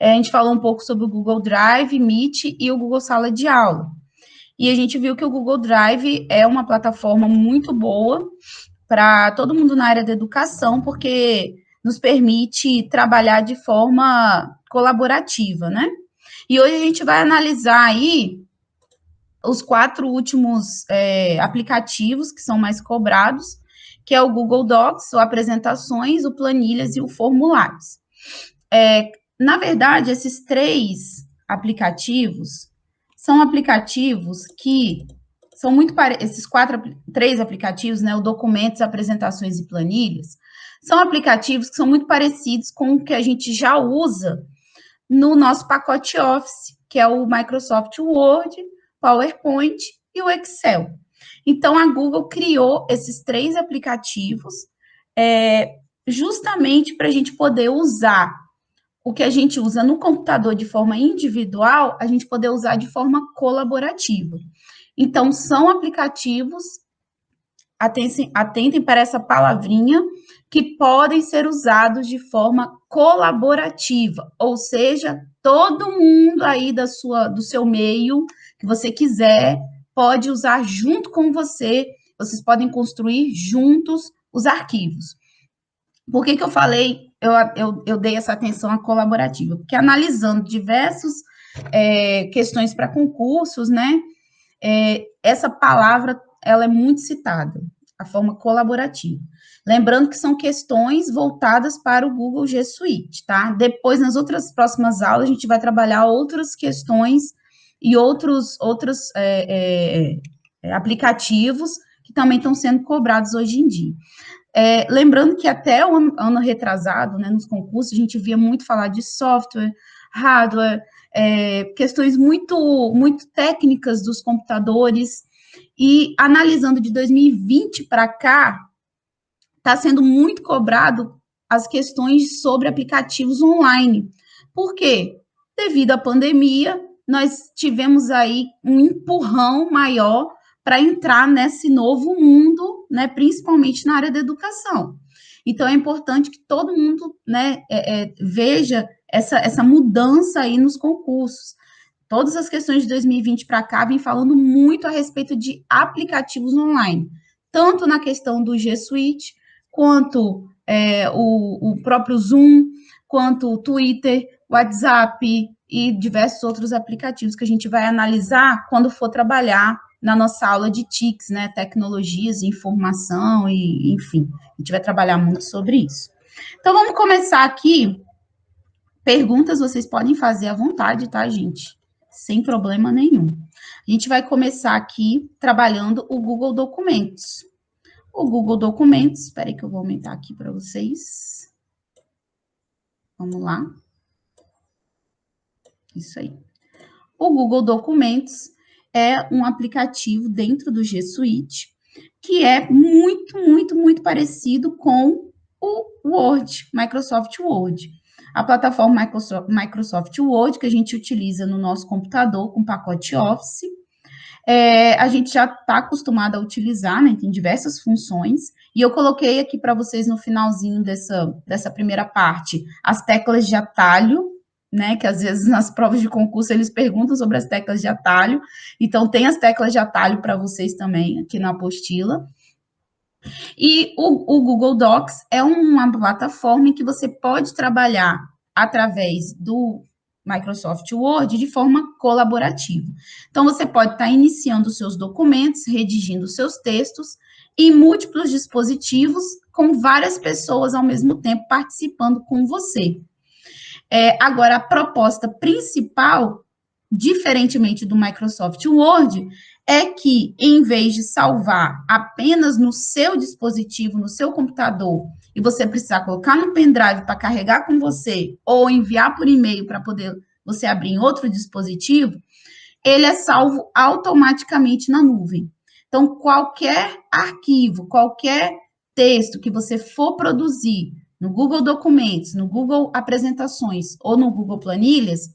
A gente falou um pouco sobre o Google Drive, Meet e o Google Sala de Aula. E a gente viu que o Google Drive é uma plataforma muito boa para todo mundo na área da educação, porque nos permite trabalhar de forma colaborativa, né? E hoje a gente vai analisar aí os 4 últimos aplicativos que são mais cobrados, que é o Google Docs, o Apresentações, o Planilhas e o Formulários. Na verdade, esses 3 aplicativos são aplicativos que são muito esses 3 aplicativos, né, o Documentos, Apresentações e Planilhas, são aplicativos que são muito parecidos com o que a gente já usa no nosso pacote Office, que é o Microsoft Word, PowerPoint e o Excel. Então, a Google criou esses 3 aplicativos justamente para a gente poder usar o que a gente usa no computador de forma individual, a gente poder usar de forma colaborativa. Então, são aplicativos, atentem para essa palavrinha, que podem ser usados de forma colaborativa, ou seja, todo mundo aí do seu meio, que você quiser, pode usar junto com você, vocês podem construir juntos os arquivos. Por que eu falei, eu dei essa atenção à colaborativa? Porque analisando diversas questões para concursos, né, essa palavra, ela é muito citada, a forma colaborativa. Lembrando que são questões voltadas para o Google G Suite, tá? Depois, nas outras próximas aulas, a gente vai trabalhar outras questões e outros aplicativos que também estão sendo cobrados hoje em dia. Lembrando que até o ano retrasado, né, nos concursos, a gente via muito falar de software, hardware, questões muito, muito técnicas dos computadores, e analisando de 2020 para cá, está sendo muito cobrado as questões sobre aplicativos online. Por quê? Devido à pandemia, nós tivemos aí um empurrão maior para entrar nesse novo mundo, né, principalmente na área da educação. Então, é importante que todo mundo, né, veja essa mudança aí nos concursos. Todas as questões de 2020 para cá vêm falando muito a respeito de aplicativos online, tanto na questão do G Suite, quanto o próprio Zoom, quanto o Twitter, WhatsApp e diversos outros aplicativos que a gente vai analisar quando for trabalhar na nossa aula de TICs, né, tecnologias, informação e, enfim, a gente vai trabalhar muito sobre isso. Então, vamos começar aqui. Perguntas vocês podem fazer à vontade, tá, gente? Sem problema nenhum. A gente vai começar aqui trabalhando o Google Documentos. O Google Documentos, espera aí que eu vou aumentar aqui para vocês. Vamos lá. Isso aí. O Google Documentos é um aplicativo dentro do G Suite que é muito, muito, muito parecido com o Word, Microsoft Word. A plataforma Microsoft Word, que a gente utiliza no nosso computador com pacote Office, a gente já está acostumado a utilizar, né? Tem diversas funções, e eu coloquei aqui para vocês no finalzinho dessa primeira parte as teclas de atalho, né? Que às vezes nas provas de concurso eles perguntam sobre as teclas de atalho, então tem as teclas de atalho para vocês também aqui na apostila. E o Google Docs é uma plataforma em que você pode trabalhar através do Microsoft Word de forma colaborativa. Então, você pode estar iniciando os seus documentos, redigindo os seus textos em múltiplos dispositivos, com várias pessoas ao mesmo tempo participando com você. Agora, a proposta principal, diferentemente do Microsoft Word, é que, em vez de salvar apenas no seu dispositivo, no seu computador, e você precisar colocar no pendrive para carregar com você, ou enviar por e-mail para poder você abrir em outro dispositivo, ele é salvo automaticamente na nuvem. Então, qualquer arquivo, qualquer texto que você for produzir no Google Documentos, no Google Apresentações ou no Google Planilhas,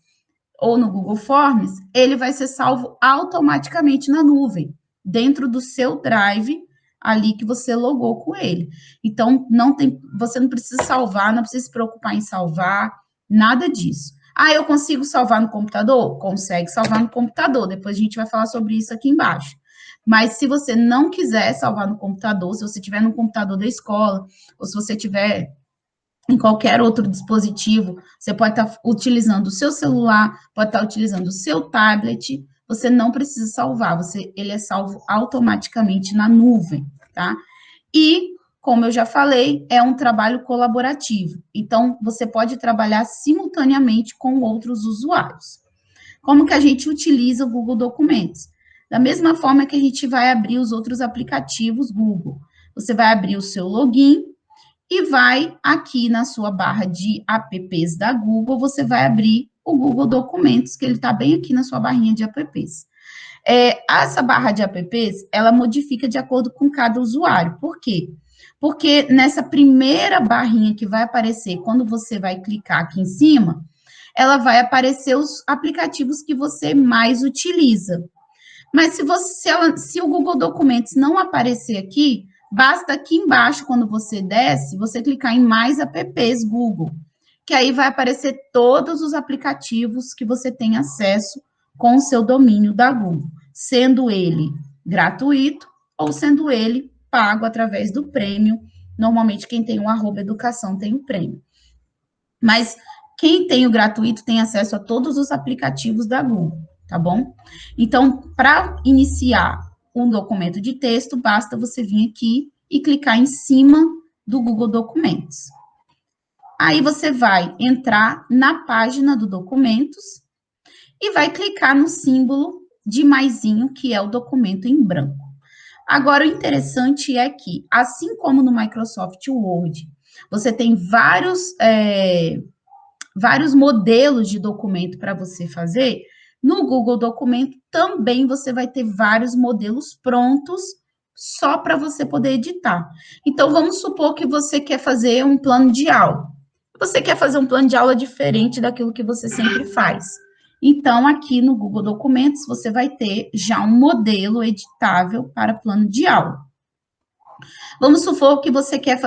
ou no Google Forms, ele vai ser salvo automaticamente na nuvem, dentro do seu Drive, ali que você logou com ele. Então, você não precisa salvar, não precisa se preocupar em salvar, nada disso. Ah, eu consigo salvar no computador? Consegue salvar no computador. Depois a gente vai falar sobre isso aqui embaixo. Mas se você não quiser salvar no computador, se você tiver no computador da escola, ou se você tiver em qualquer outro dispositivo, você pode estar utilizando o seu celular, pode estar utilizando o seu tablet, você não precisa salvar, ele é salvo automaticamente na nuvem, tá? E, como eu já falei, é um trabalho colaborativo, então você pode trabalhar simultaneamente com outros usuários. Como que a gente utiliza o Google Documentos? Da mesma forma que a gente vai abrir os outros aplicativos Google. Você vai abrir o seu login, e vai aqui na sua barra de apps da Google, você vai abrir o Google Documentos, que ele está bem aqui na sua barrinha de apps. Essa barra de apps, ela modifica de acordo com cada usuário. Por quê? Porque nessa primeira barrinha que vai aparecer, quando você vai clicar aqui em cima, ela vai aparecer os aplicativos que você mais utiliza. Mas se o Google Documentos não aparecer aqui, basta aqui embaixo, quando você desce, você clicar em mais apps Google, que aí vai aparecer todos os aplicativos que você tem acesso com o seu domínio da Google, sendo ele gratuito ou sendo ele pago através do prêmio. Normalmente, quem tem o @educação tem o prêmio. Mas quem tem o gratuito tem acesso a todos os aplicativos da Google, tá bom? Então, para iniciar um documento de texto, basta você vir aqui e clicar em cima do Google Documentos. Aí você vai entrar na página do Documentos e vai clicar no símbolo de maisinho, que é o documento em branco. Agora, o interessante é que, assim como no Microsoft Word, você tem vários modelos de documento para você fazer, no Google Documento também você vai ter vários modelos prontos só para você poder editar. Então, vamos supor que você quer fazer um plano de aula. Você quer fazer um plano de aula diferente daquilo que você sempre faz. Então, aqui no Google Documentos, você vai ter já um modelo editável para plano de aula. Vamos supor que você quer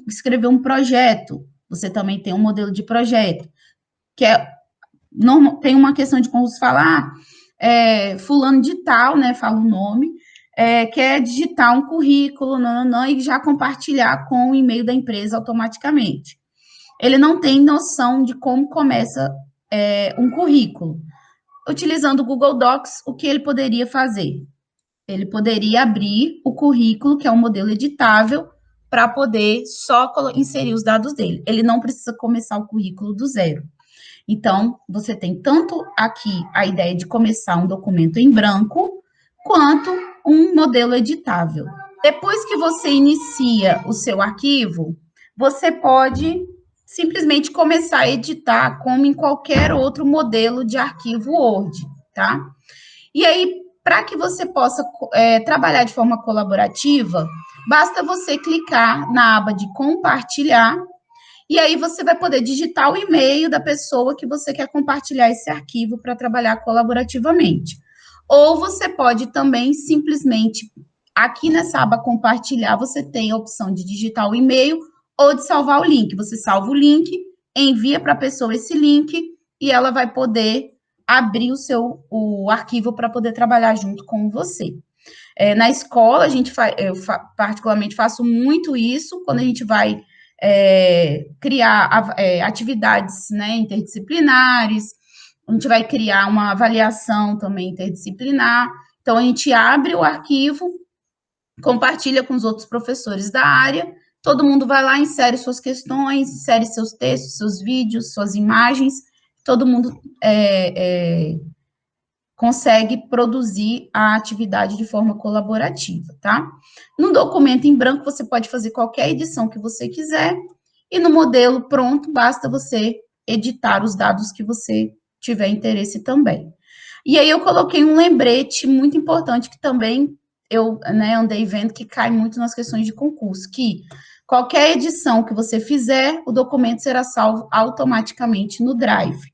escrever um projeto. Você também tem um modelo de projeto, que tem uma questão de como se falar, fulano de tal, né, fala o nome, quer digitar um currículo, e já compartilhar com o e-mail da empresa automaticamente. Ele não tem noção de como começa um currículo. Utilizando o Google Docs, o que ele poderia fazer? Ele poderia abrir o currículo, que é um modelo editável, para poder só inserir os dados dele. Ele não precisa começar o currículo do zero. Então, você tem tanto aqui a ideia de começar um documento em branco, quanto um modelo editável. Depois que você inicia o seu arquivo, você pode simplesmente começar a editar como em qualquer outro modelo de arquivo Word, tá? E aí, para que você possa trabalhar de forma colaborativa, basta você clicar na aba de compartilhar, e aí você vai poder digitar o e-mail da pessoa que você quer compartilhar esse arquivo para trabalhar colaborativamente. Ou você pode também simplesmente, aqui nessa aba compartilhar, você tem a opção de digitar o e-mail ou de salvar o link. Você salva o link, envia para a pessoa esse link e ela vai poder abrir o arquivo para poder trabalhar junto com você. Na escola, eu particularmente faço muito isso, quando a gente vai criar atividades, né, interdisciplinares, a gente vai criar uma avaliação também interdisciplinar, então a gente abre o arquivo, compartilha com os outros professores da área, todo mundo vai lá, insere suas questões, insere seus textos, seus vídeos, suas imagens, todo mundo consegue produzir a atividade de forma colaborativa, tá? No documento em branco, você pode fazer qualquer edição que você quiser, e no modelo pronto, basta você editar os dados que você tiver interesse também. E aí, eu coloquei um lembrete muito importante, que também eu andei vendo que cai muito nas questões de concurso, que qualquer edição que você fizer, o documento será salvo automaticamente no Drive.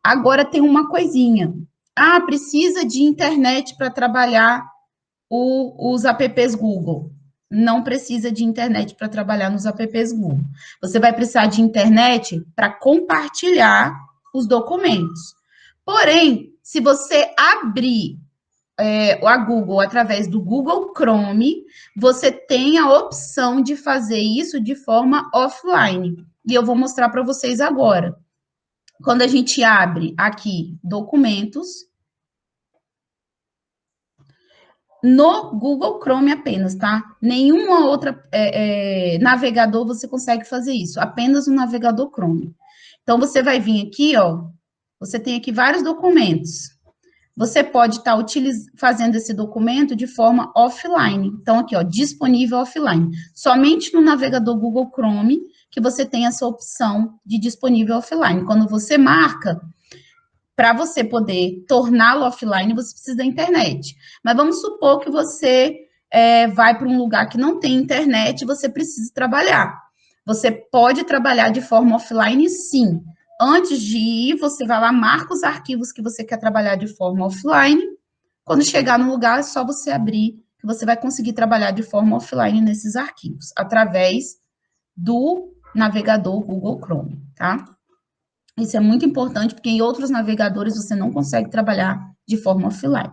Agora tem uma coisinha. Precisa de internet para trabalhar os apps Google. Não precisa de internet para trabalhar nos apps Google. Você vai precisar de internet para compartilhar os documentos. Porém, se você abrir a Google através do Google Chrome, você tem a opção de fazer isso de forma offline. E eu vou mostrar para vocês agora. Quando a gente abre aqui documentos, no Google Chrome apenas, tá? Nenhuma outra navegador você consegue fazer isso, apenas no navegador Chrome. Então, você vai vir aqui, ó, você tem aqui vários documentos. Você pode estar fazendo esse documento de forma offline. Então, aqui, ó, disponível offline. Somente no navegador Google Chrome que você tem essa opção de disponível offline. Quando você marca, para você poder torná-lo offline, você precisa da internet. Mas vamos supor que você vai para um lugar que não tem internet e você precisa trabalhar. Você pode trabalhar de forma offline, sim. Antes de ir, você vai lá, marca os arquivos que você quer trabalhar de forma offline. Quando chegar no lugar, é só você abrir, que você vai conseguir trabalhar de forma offline nesses arquivos, através do navegador Google Chrome, tá? Isso é muito importante, porque em outros navegadores você não consegue trabalhar de forma offline.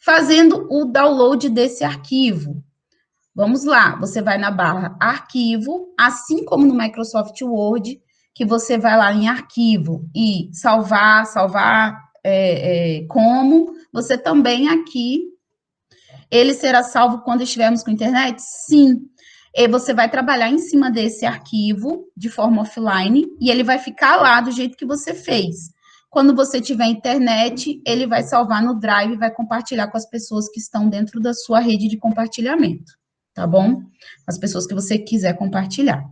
Fazendo o download desse arquivo. Vamos lá, você vai na barra arquivo, assim como no Microsoft Word, que você vai lá em arquivo e salvar como, você também aqui, ele será salvo quando estivermos com internet? Sim. E você vai trabalhar em cima desse arquivo de forma offline e ele vai ficar lá do jeito que você fez. Quando você tiver internet, ele vai salvar no Drive e vai compartilhar com as pessoas que estão dentro da sua rede de compartilhamento, tá bom? As pessoas que você quiser compartilhar.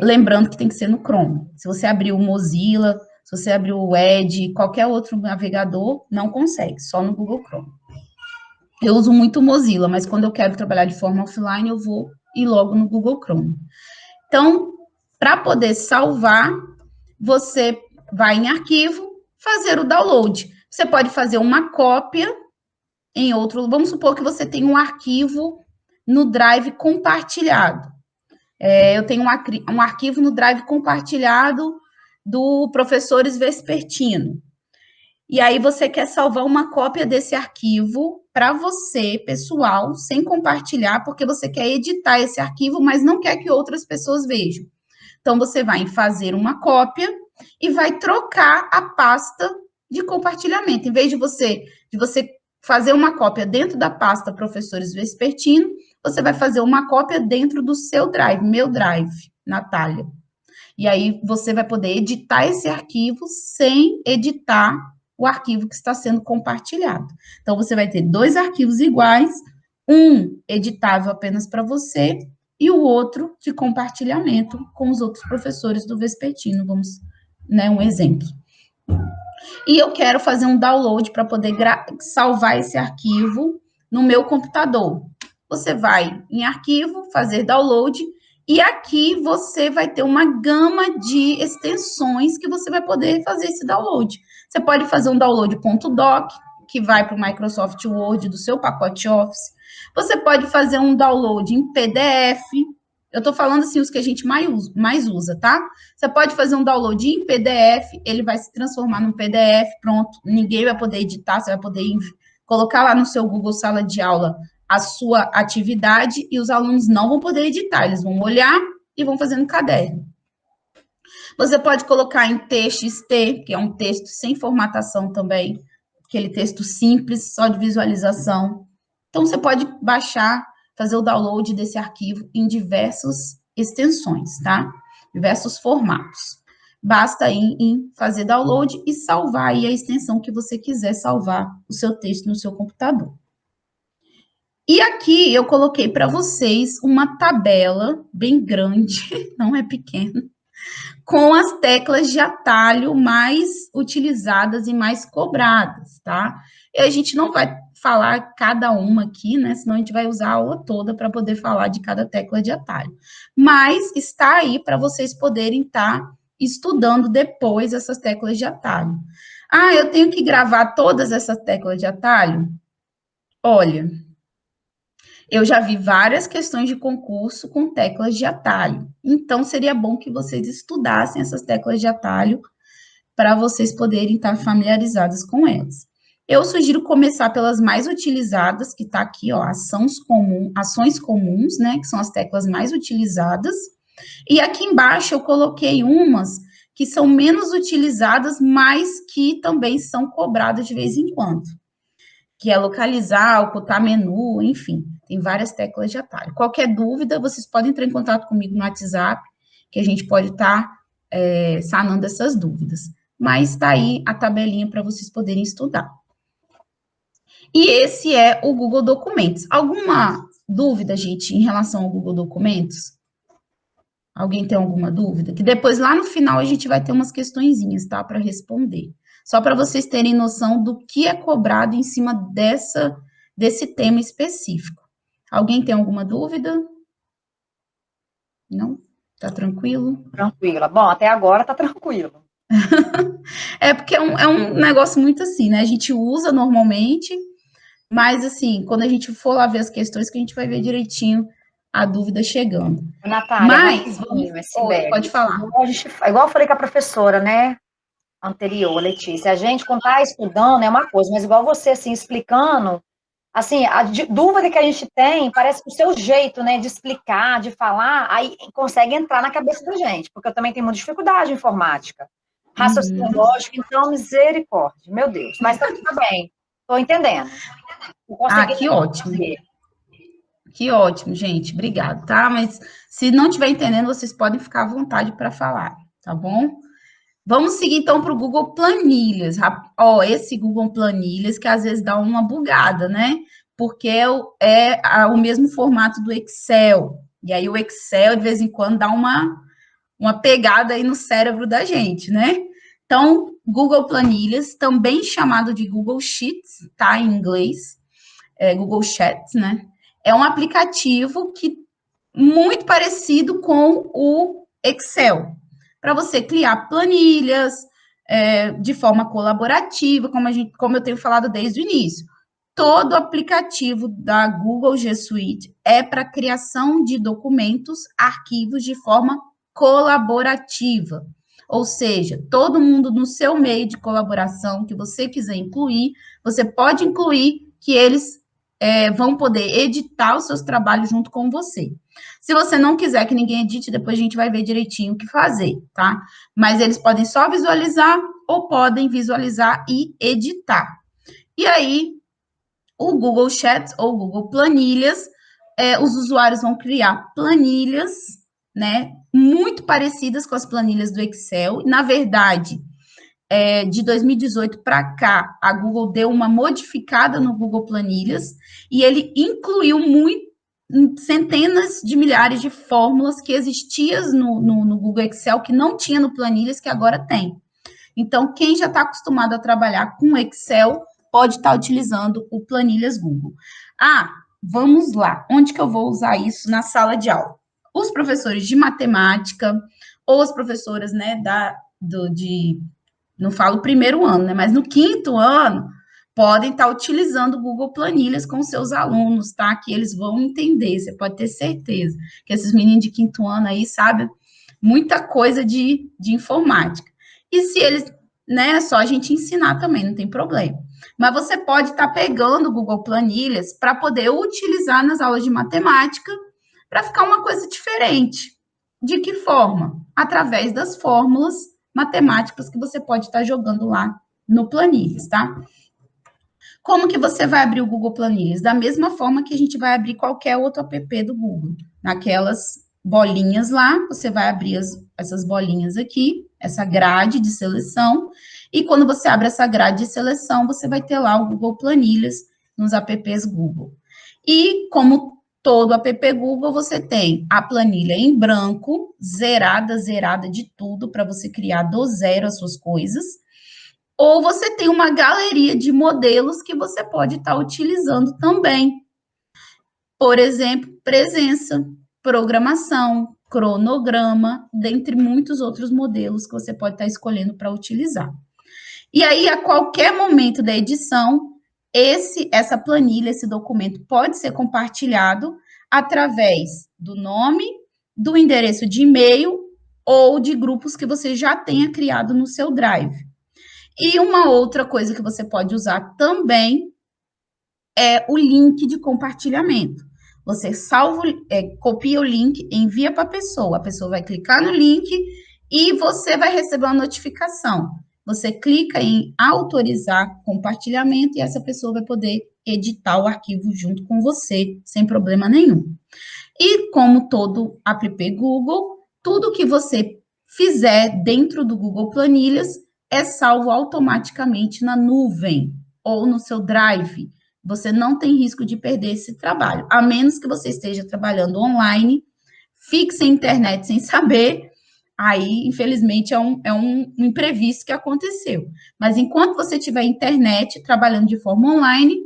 Lembrando que tem que ser no Chrome. Se você abrir o Mozilla, se você abrir o Edge, qualquer outro navegador, não consegue, só no Google Chrome. Eu uso muito o Mozilla, mas quando eu quero trabalhar de forma offline, eu vou ir logo no Google Chrome. Então, para poder salvar, você vai em arquivo, fazer o download. Você pode fazer uma cópia em outro. Vamos supor que você tem um arquivo no Drive compartilhado. Eu tenho um arquivo no Drive compartilhado do Professores Vespertino. E aí você quer salvar uma cópia desse arquivo para você, pessoal, sem compartilhar, porque você quer editar esse arquivo, mas não quer que outras pessoas vejam. Então, você vai fazer uma cópia e vai trocar a pasta de compartilhamento. Em vez de você fazer uma cópia dentro da pasta Professores Vespertino, você vai fazer uma cópia dentro do seu Drive, meu Drive, Natália. E aí, você vai poder editar esse arquivo sem editar o arquivo que está sendo compartilhado. Então, você vai ter dois arquivos iguais, um editável apenas para você e o outro de compartilhamento com os outros professores do Vespertino, vamos, né, um exemplo. E eu quero fazer um download para poder salvar esse arquivo no meu computador. Você vai em arquivo, fazer download, e aqui você vai ter uma gama de extensões que você vai poder fazer esse download. Você pode fazer um download .doc, que vai para o Microsoft Word do seu pacote Office. Você pode fazer um download em PDF. Eu estou falando assim os que a gente mais usa, tá? Você pode fazer um download em PDF, ele vai se transformar num PDF, pronto. Ninguém vai poder editar, você vai poder colocar lá no seu Google Sala de Aula a sua atividade e os alunos não vão poder editar, eles vão olhar e vão fazer no caderno. Você pode colocar em TXT, que é um texto sem formatação também, aquele texto simples, só de visualização. Então, você pode baixar, fazer o download desse arquivo em diversas extensões, tá? Diversos formatos. Basta ir em fazer download e salvar aí a extensão que você quiser salvar o seu texto no seu computador. E aqui eu coloquei para vocês uma tabela bem grande, não é pequena, com as teclas de atalho mais utilizadas e mais cobradas, tá? E a gente não vai falar cada uma aqui, né? Senão a gente vai usar a aula toda para poder falar de cada tecla de atalho. Mas está aí para vocês poderem estar estudando depois essas teclas de atalho. Ah, eu tenho que gravar todas essas teclas de atalho? Olha, eu já vi várias questões de concurso com teclas de atalho. Então, seria bom que vocês estudassem essas teclas de atalho para vocês poderem estar familiarizadas com elas. Eu sugiro começar pelas mais utilizadas, que está aqui, ó, ações comuns, né, que são as teclas mais utilizadas. E aqui embaixo eu coloquei umas que são menos utilizadas, mas que também são cobradas de vez em quando, que é localizar, ocultar menu, enfim, tem várias teclas de atalho. Qualquer dúvida, vocês podem entrar em contato comigo no WhatsApp, que a gente pode estar sanando essas dúvidas. Mas está aí a tabelinha para vocês poderem estudar. E esse é o Google Documentos. Alguma dúvida, gente, em relação ao Google Documentos? Alguém tem alguma dúvida? Que depois, lá no final, a gente vai ter umas questõezinhas, tá? Para responder. Só para vocês terem noção do que é cobrado em cima desse tema específico. Alguém tem alguma dúvida? Não? Tá tranquilo? Tranquila. Bom, até agora tá tranquilo. É porque é um negócio muito assim, né? A gente usa normalmente, mas assim, quando a gente for lá ver as questões, que a gente vai ver direitinho a dúvida chegando. Natália, Mas, Sibeli, pode falar. igual eu falei com a professora, né, anterior, Letícia, a gente, quando tá estudando, é uma coisa, mas igual você, assim, explicando, assim, dúvida que a gente tem, parece que o seu jeito, né, de explicar, de falar, aí consegue entrar na cabeça da gente, porque eu também tenho muita dificuldade em informática. Raciocínio lógico, então, misericórdia, meu Deus. Mas tá bem, tô entendendo. Que ótimo. Que ótimo, gente. Obrigada, tá? Mas se não estiver entendendo, vocês podem ficar à vontade para falar, tá bom? Vamos seguir, então, para o Google Planilhas. Ó, esse Google Planilhas que às vezes dá uma bugada, né? Porque é o mesmo formato do Excel. E aí o Excel, de vez em quando, dá uma pegada aí no cérebro da gente, né? Então, Google Planilhas, também chamado de Google Sheets, tá? Em inglês, Google Sheets, né? É um aplicativo que muito parecido com o Excel, para você criar planilhas de forma colaborativa, como eu tenho falado desde o início. Todo aplicativo da Google G Suite é para criação de documentos, arquivos de forma colaborativa. Ou seja, todo mundo no seu meio de colaboração que você quiser incluir, você pode incluir que eles vão poder editar os seus trabalhos junto com você. Se você não quiser que ninguém edite, depois a gente vai ver direitinho o que fazer, tá? Mas eles podem só visualizar ou podem visualizar e editar. E aí, o Google Sheets ou Google Planilhas, os usuários vão criar planilhas, né, muito parecidas com as planilhas do Excel. Na verdade, de 2018 para cá, a Google deu uma modificada no Google Planilhas e ele incluiu centenas de milhares de fórmulas que existiam no Google Excel, que não tinha no Planilhas, que agora tem. Então, quem já está acostumado a trabalhar com Excel, pode estar utilizando o Planilhas Google. Vamos lá. Onde que eu vou usar isso na sala de aula? Os professores de matemática ou as professoras, né, não falo primeiro ano, né, mas no quinto ano, podem estar utilizando o Google Planilhas com seus alunos, tá? Que eles vão entender, você pode ter certeza. Que esses meninos de quinto ano aí sabem muita coisa de informática. E se eles, né, é só a gente ensinar também, não tem problema. Mas você pode estar pegando o Google Planilhas para poder utilizar nas aulas de matemática para ficar uma coisa diferente. De que forma? Através das fórmulas matemáticas que você pode estar jogando lá no Planilhas, tá? Como que você vai abrir o Google Planilhas? Da mesma forma que a gente vai abrir qualquer outro app do Google. Naquelas bolinhas lá, você vai abrir essas bolinhas aqui, essa grade de seleção, e quando você abre essa grade de seleção, você vai ter lá o Google Planilhas nos apps Google. E como todo app Google, você tem a planilha em branco, zerada de tudo, para você criar do zero as suas coisas, ou você tem uma galeria de modelos que você pode estar utilizando também. Por exemplo, presença, programação, cronograma, dentre muitos outros modelos que você pode estar escolhendo para utilizar. E aí, a qualquer momento da edição, essa planilha, esse documento pode ser compartilhado através do nome, do endereço de e-mail ou de grupos que você já tenha criado no seu Drive. E uma outra coisa que você pode usar também é o link de compartilhamento. Você copia o link, envia para a pessoa vai clicar no link e você vai receber uma notificação. Você clica em autorizar compartilhamento e essa pessoa vai poder editar o arquivo junto com você, sem problema nenhum. E como todo app Google, tudo que você fizer dentro do Google Planilhas é salvo automaticamente na nuvem ou no seu Drive. Você não tem risco de perder esse trabalho, a menos que você esteja trabalhando online, fique sem internet sem saber, aí, infelizmente, é um imprevisto que aconteceu. Mas enquanto você tiver internet, trabalhando de forma online,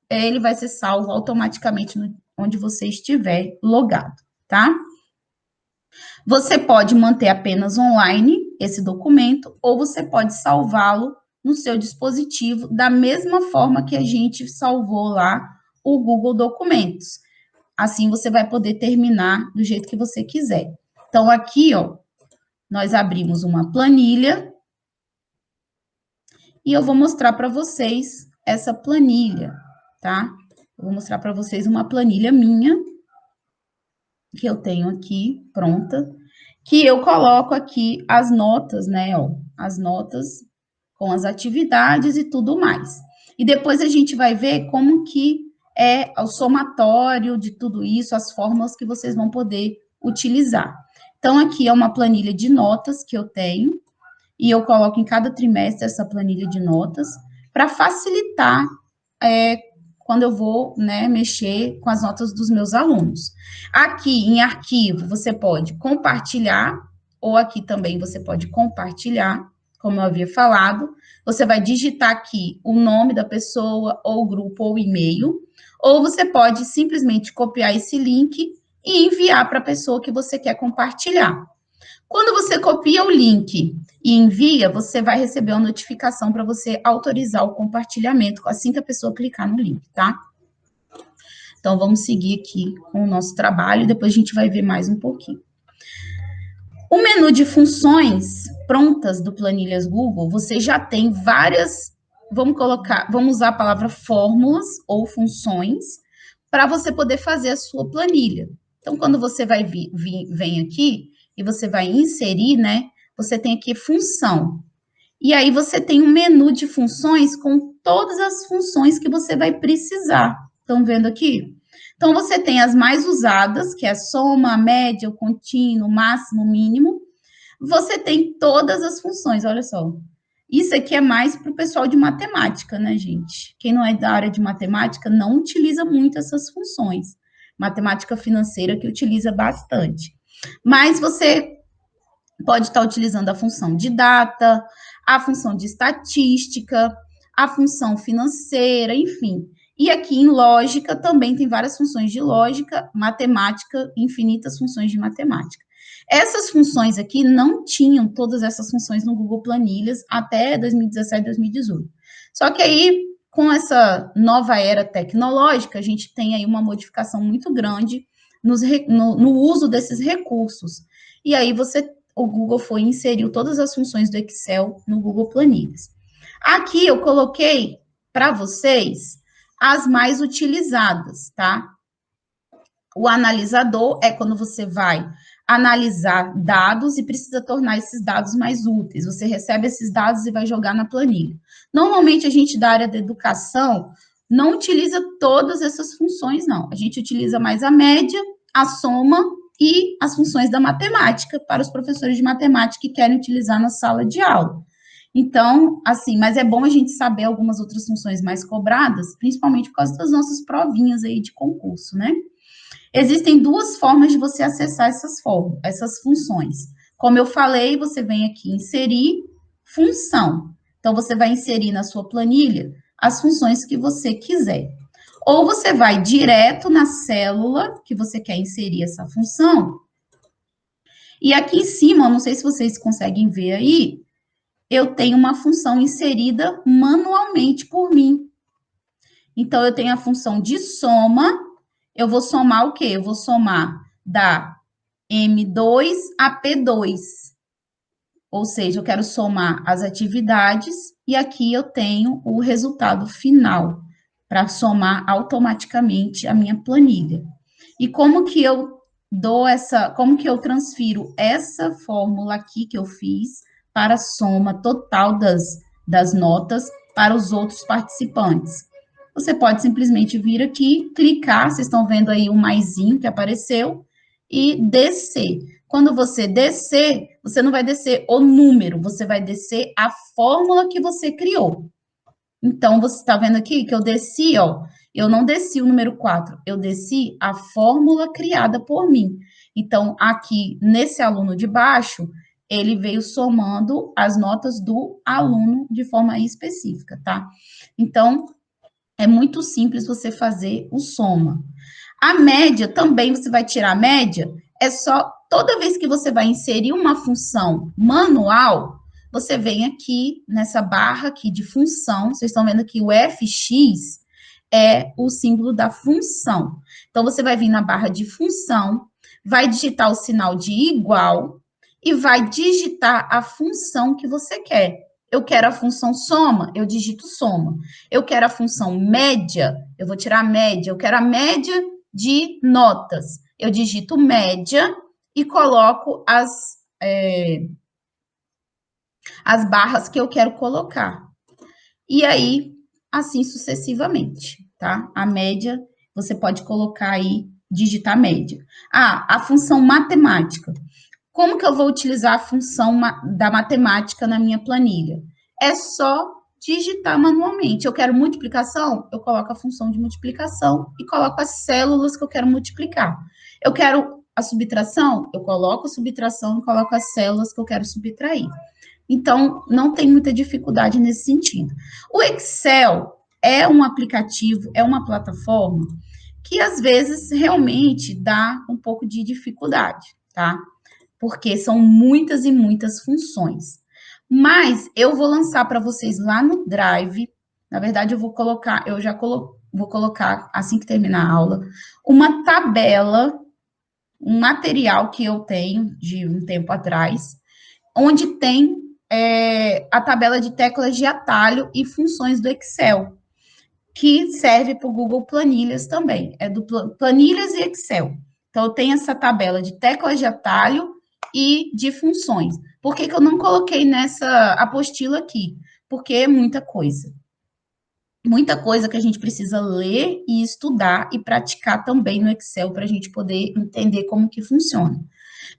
ele vai ser salvo automaticamente onde você estiver logado, tá? Você pode manter apenas online esse documento, ou você pode salvá-lo no seu dispositivo, da mesma forma que a gente salvou lá o Google Documentos. Assim, você vai poder terminar do jeito que você quiser. Então, aqui, ó, nós abrimos uma planilha, e eu vou mostrar para vocês essa planilha, tá? Eu vou mostrar para vocês uma planilha minha, que eu tenho aqui, pronta, que eu coloco aqui as notas, né, ó, as notas com as atividades e tudo mais. E depois a gente vai ver como que é o somatório de tudo isso, as fórmulas que vocês vão poder utilizar. Então, aqui é uma planilha de notas que eu tenho, e eu coloco em cada trimestre essa planilha de notas, para facilitar quando eu vou, né, mexer com as notas dos meus alunos. Aqui em arquivo, você pode compartilhar, ou aqui também você pode compartilhar, como eu havia falado. Você vai digitar aqui o nome da pessoa, ou grupo, ou e-mail, ou você pode simplesmente copiar esse link e enviar para a pessoa que você quer compartilhar. Quando você copia o link e envia, você vai receber uma notificação para você autorizar o compartilhamento assim que a pessoa clicar no link, tá? Então, vamos seguir aqui com o nosso trabalho e depois a gente vai ver mais um pouquinho. O menu de funções prontas do Planilhas Google, você já tem várias, vamos usar a palavra fórmulas ou funções para você poder fazer a sua planilha. Então, quando você vem aqui e você vai inserir, né, você tem aqui função. E aí você tem um menu de funções com todas as funções que você vai precisar. Estão vendo aqui? Então, você tem as mais usadas, que é a soma, a média, o contínuo, o máximo, o mínimo. Você tem todas as funções, olha só. Isso aqui é mais para o pessoal de matemática, né, gente? Quem não é da área de matemática não utiliza muito essas funções. Matemática financeira que utiliza bastante. Mas você pode estar utilizando a função de data, a função de estatística, a função financeira, enfim. E aqui em lógica também tem várias funções de lógica, matemática, infinitas funções de matemática. Essas funções aqui não tinham todas essas funções no Google Planilhas até 2017, 2018. Só que aí, com essa nova era tecnológica, a gente tem aí uma modificação muito grande no uso desses recursos. E aí o Google foi e inseriu todas as funções do Excel no Google Planilhas. Aqui eu coloquei para vocês as mais utilizadas, tá? O analisador é quando você vai analisar dados e precisa tornar esses dados mais úteis. Você recebe esses dados e vai jogar na planilha. Normalmente, a gente da área da educação não utiliza todas essas funções, não. A gente utiliza mais a média, a soma e as funções da matemática para os professores de matemática que querem utilizar na sala de aula. Então, assim, mas é bom a gente saber algumas outras funções mais cobradas, principalmente por causa das nossas provinhas aí de concurso, né? Existem duas formas de você acessar essas funções. Como eu falei, você vem aqui inserir função. Então, você vai inserir na sua planilha as funções que você quiser. Ou você vai direto na célula que você quer inserir essa função. E aqui em cima, não sei se vocês conseguem ver aí, eu tenho uma função inserida manualmente por mim. Então, eu tenho a função de soma. Eu vou somar o quê? Eu vou somar da M2 a P2. Ou seja, eu quero somar as atividades e aqui eu tenho o resultado final para somar automaticamente a minha planilha. E como que eu como que eu transfiro essa fórmula aqui que eu fiz para a soma total das notas para os outros participantes? Você pode simplesmente vir aqui, clicar, vocês estão vendo aí o maisinho que apareceu, e descer. Quando você descer, você não vai descer o número, você vai descer a fórmula que você criou. Então, você está vendo aqui que eu desci, ó, eu não desci o número 4, eu desci a fórmula criada por mim. Então, aqui, nesse aluno de baixo, ele veio somando as notas do aluno de forma específica, tá? Então, é muito simples você fazer o soma. A média também, você vai tirar a média, é só toda vez que você vai inserir uma função manual, você vem aqui nessa barra aqui de função, vocês estão vendo que o fx é o símbolo da função. Então, você vai vir na barra de função, vai digitar o sinal de igual e vai digitar a função que você quer. Eu quero a função soma, eu digito soma. Eu quero a função média, eu vou tirar a média. Eu quero a média de notas. Eu digito média e coloco as barras que eu quero colocar. E aí, assim sucessivamente, tá? A média, você pode colocar aí, digitar média. Ah, a função matemática. Como que eu vou utilizar a função da matemática na minha planilha? É só digitar manualmente. Eu quero multiplicação? Eu coloco a função de multiplicação e coloco as células que eu quero multiplicar. Eu quero a subtração? Eu coloco a subtração e coloco as células que eu quero subtrair. Então, não tem muita dificuldade nesse sentido. O Excel é um aplicativo, é uma plataforma que, às vezes, realmente dá um pouco de dificuldade, tá? Porque são muitas e muitas funções. Mas eu vou lançar para vocês lá no Drive. Na verdade, eu vou colocar, vou colocar, assim que terminar a aula, uma tabela, um material que eu tenho de um tempo atrás, onde tem a tabela de teclas de atalho e funções do Excel, que serve para o Google Planilhas também. É do Planilhas e Excel. Então, eu tenho essa tabela de teclas de atalho e de funções. Por que eu não coloquei nessa apostila aqui? Porque é muita coisa. Muita coisa que a gente precisa ler e estudar e praticar também no Excel para a gente poder entender como que funciona.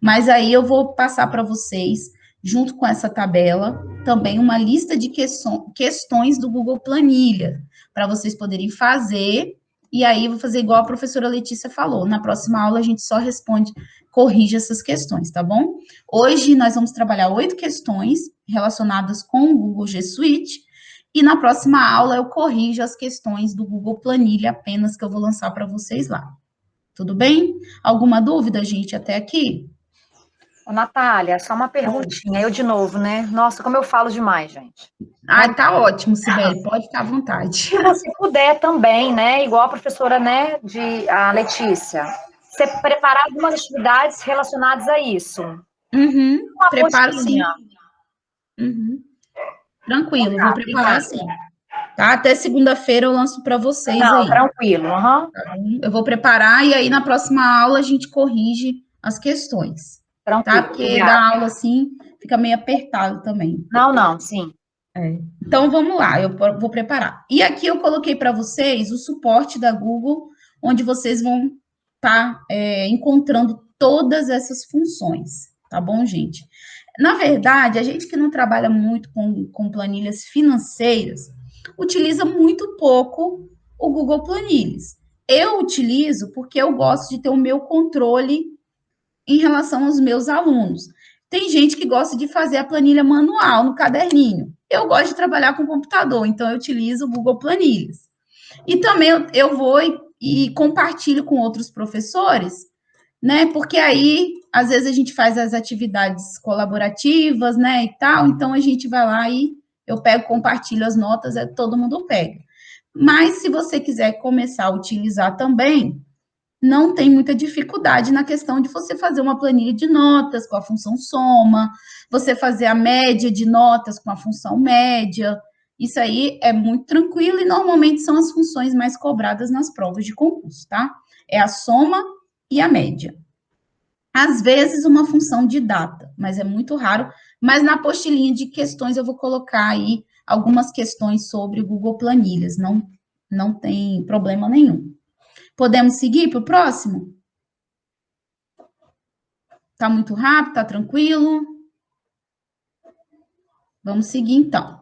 Mas aí eu vou passar para vocês, junto com essa tabela, também uma lista de questões do Google Planilha, para vocês poderem fazer, e aí eu vou fazer igual a professora Letícia falou, na próxima aula a gente só responde, corrige essas questões, tá bom? Hoje nós vamos trabalhar 8 questões relacionadas com o Google G Suite, e na próxima aula eu corrijo as questões do Google Planilha apenas que eu vou lançar para vocês lá. Tudo bem? Alguma dúvida, gente, até aqui? Ô, Natália, só uma perguntinha, eu de novo, né? Nossa, como eu falo demais, gente. Ah, tá ótimo, Sibeli, pode ficar à vontade. Se você puder também, né, igual a professora, né, a Letícia, você preparar algumas atividades relacionadas a isso. Uma preparo sim. Tranquilo, vou preparar sim. Tá? Até segunda-feira eu lanço para vocês aí. Tranquilo, Tá? Eu vou preparar e aí na próxima aula a gente corrige as questões. Tranquilo, tá? Porque dar aula assim fica meio apertado também. Não, sim. Então, vamos lá, eu vou preparar. E aqui eu coloquei para vocês o suporte da Google, onde vocês vão estar encontrando todas essas funções, tá bom, gente? Na verdade, a gente que não trabalha muito com planilhas financeiras, utiliza muito pouco o Google Planilhas. Eu utilizo porque eu gosto de ter o meu controle em relação aos meus alunos. Tem gente que gosta de fazer a planilha manual no caderninho. Eu gosto de trabalhar com computador, então eu utilizo o Google Planilhas. E também eu vou e compartilho com outros professores, né? Porque aí, às vezes, a gente faz as atividades colaborativas, né? E tal, então a gente vai lá e eu pego, compartilho as notas, todo mundo pega. Mas se você quiser começar a utilizar também, não tem muita dificuldade na questão de você fazer uma planilha de notas com a função soma, você fazer a média de notas com a função média. Isso aí é muito tranquilo e normalmente são as funções mais cobradas nas provas de concurso, tá? É a soma e a média. Às vezes uma função de data, mas é muito raro. Mas na apostilinha de questões eu vou colocar aí algumas questões sobre o Google Planilhas, não tem problema nenhum. Podemos seguir para o próximo? Tá muito rápido, tá tranquilo? Vamos seguir então.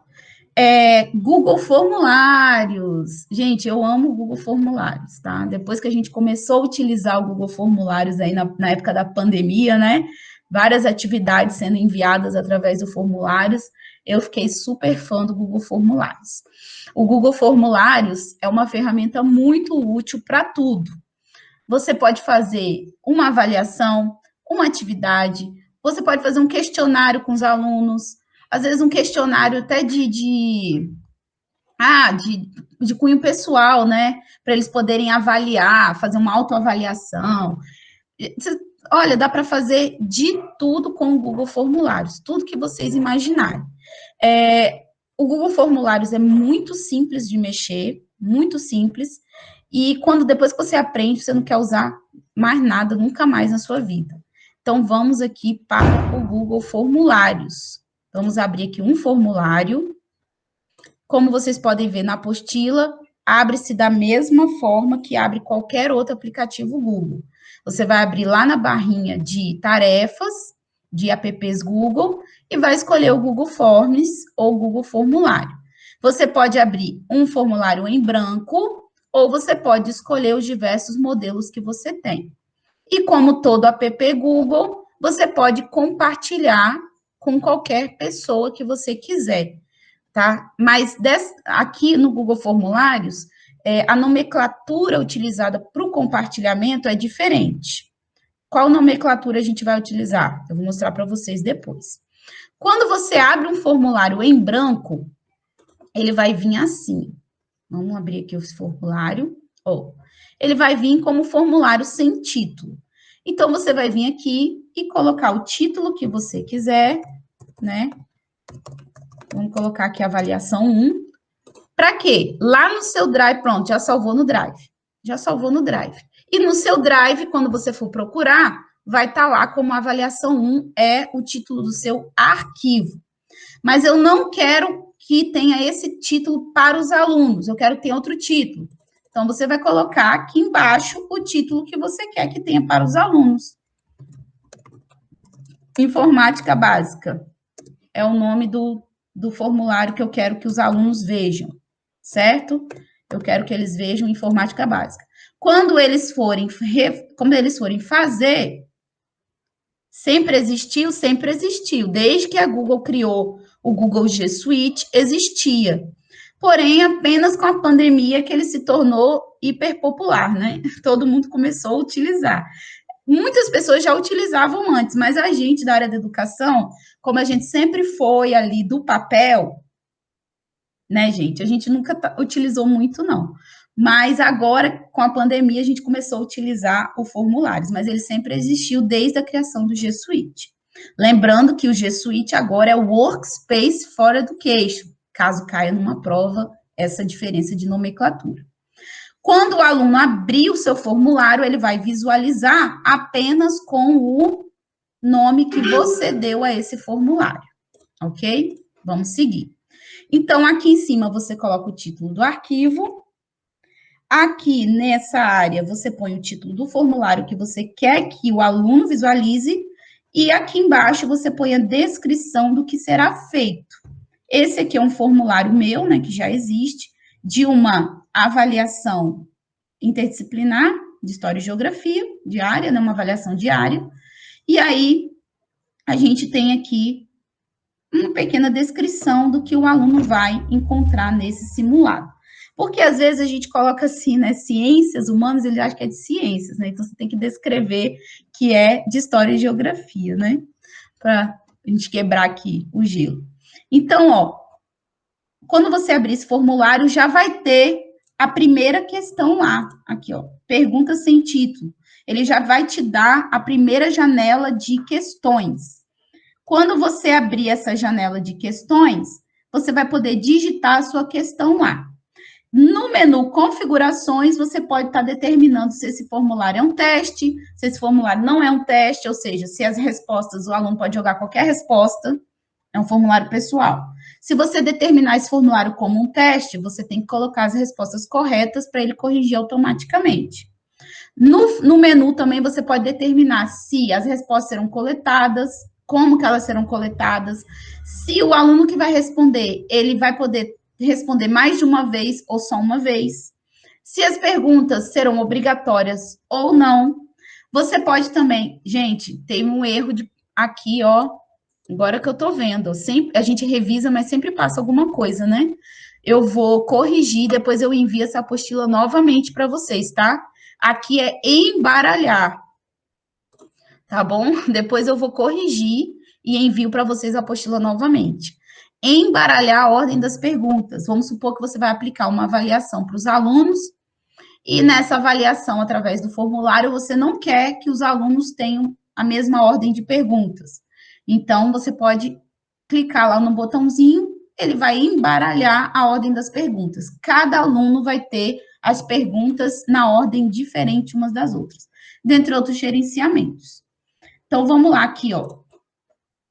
Google Formulários. Gente, eu amo o Google Formulários, tá? Depois que a gente começou a utilizar o Google Formulários aí na época da pandemia, né? Várias atividades sendo enviadas através do Formulários, eu fiquei super fã do Google Formulários. O Google Formulários é uma ferramenta muito útil para tudo. Você pode fazer uma avaliação, uma atividade, você pode fazer um questionário com os alunos, às vezes um questionário até de cunho pessoal, né? Para eles poderem avaliar, fazer uma autoavaliação. Olha, dá para fazer de tudo com o Google Formulários, tudo que vocês imaginarem. O Google Formulários é muito simples de mexer, muito simples, e depois que você aprende, você não quer usar mais nada, nunca mais na sua vida. Então, vamos aqui para o Google Formulários. Vamos abrir aqui um formulário. Como vocês podem ver na apostila, abre-se da mesma forma que abre qualquer outro aplicativo Google. Você vai abrir lá na barrinha de tarefas, de apps Google, e vai escolher o Google Forms ou o Google Formulário. Você pode abrir um formulário em branco, ou você pode escolher os diversos modelos que você tem. E como todo app Google, você pode compartilhar com qualquer pessoa que você quiser, tá? Mas aqui no Google Formulários, a nomenclatura utilizada para o compartilhamento é diferente. Qual nomenclatura a gente vai utilizar? Eu vou mostrar para vocês depois. Quando você abre um formulário em branco, ele vai vir assim. Vamos abrir aqui o formulário. Ele vai vir como formulário sem título. Então, você vai vir aqui e colocar o título que você quiser, né? Vamos colocar aqui avaliação 1. Para quê? Lá no seu Drive, pronto, já salvou no Drive. Já salvou no Drive. E no seu Drive, quando você for procurar, vai estar lá como avaliação 1 é o título do seu arquivo. Mas eu não quero que tenha esse título para os alunos, eu quero que tenha outro título. Então, você vai colocar aqui embaixo o título que você quer que tenha para os alunos. Informática básica. É o nome do formulário que eu quero que os alunos vejam, certo? Eu quero que eles vejam informática básica. Quando eles forem fazer, sempre existiu. Desde que a Google criou o Google G Suite, existia. Porém, apenas com a pandemia que ele se tornou hiperpopular, né? Todo mundo começou a utilizar. Muitas pessoas já utilizavam antes, mas a gente da área da educação, como a gente sempre foi ali do papel, né, gente? A gente nunca utilizou muito, não. Mas agora, com a pandemia, a gente começou a utilizar o formulários, mas ele sempre existiu desde a criação do G Suite. Lembrando que o G Suite agora é o Workspace for Education, caso caia numa prova essa diferença de nomenclatura. Quando o aluno abrir o seu formulário, ele vai visualizar apenas com o nome que você deu a esse formulário, ok? Vamos seguir. Então, aqui em cima, você coloca o título do arquivo. Aqui, nessa área, você põe o título do formulário que você quer que o aluno visualize. E aqui embaixo, você põe a descrição do que será feito. Esse aqui é um formulário meu, né, que já existe, de uma avaliação interdisciplinar de História e Geografia, diária, né, uma avaliação diária. E aí, a gente tem aqui uma pequena descrição do que o aluno vai encontrar nesse simulado. Porque, às vezes, a gente coloca assim, né, ciências humanas, ele acha que é de ciências, né? Então, você tem que descrever que é de História e Geografia, né? Para a gente quebrar aqui o gelo. Então, quando você abrir esse formulário, já vai ter a primeira questão lá, aqui, perguntas sem título. Ele já vai te dar a primeira janela de questões. Quando você abrir essa janela de questões, você vai poder digitar a sua questão lá. No menu configurações, você pode estar determinando se esse formulário é um teste, se esse formulário não é um teste, ou seja, se as respostas, o aluno pode jogar qualquer resposta, é um formulário pessoal. Se você determinar esse formulário como um teste, você tem que colocar as respostas corretas para ele corrigir automaticamente. No menu também você pode determinar se as respostas serão coletadas, como que elas serão coletadas, se o aluno que vai responder, ele vai poder responder mais de uma vez ou só uma vez, se as perguntas serão obrigatórias ou não. Você pode também, gente, tem um erro aqui, ó, agora que eu tô vendo, sempre, a gente revisa, mas sempre passa alguma coisa, né? Eu vou corrigir, depois eu envio essa apostila novamente para vocês, tá? Aqui é embaralhar, tá bom? Depois eu vou corrigir e envio para vocês a apostila novamente. Embaralhar a ordem das perguntas. Vamos supor que você vai aplicar uma avaliação para os alunos e nessa avaliação, através do formulário, você não quer que os alunos tenham a mesma ordem de perguntas. Então, você pode clicar lá no botãozinho, ele vai embaralhar a ordem das perguntas. Cada aluno vai ter as perguntas na ordem diferente umas das outras, dentre outros gerenciamentos. Então, vamos lá aqui, ó.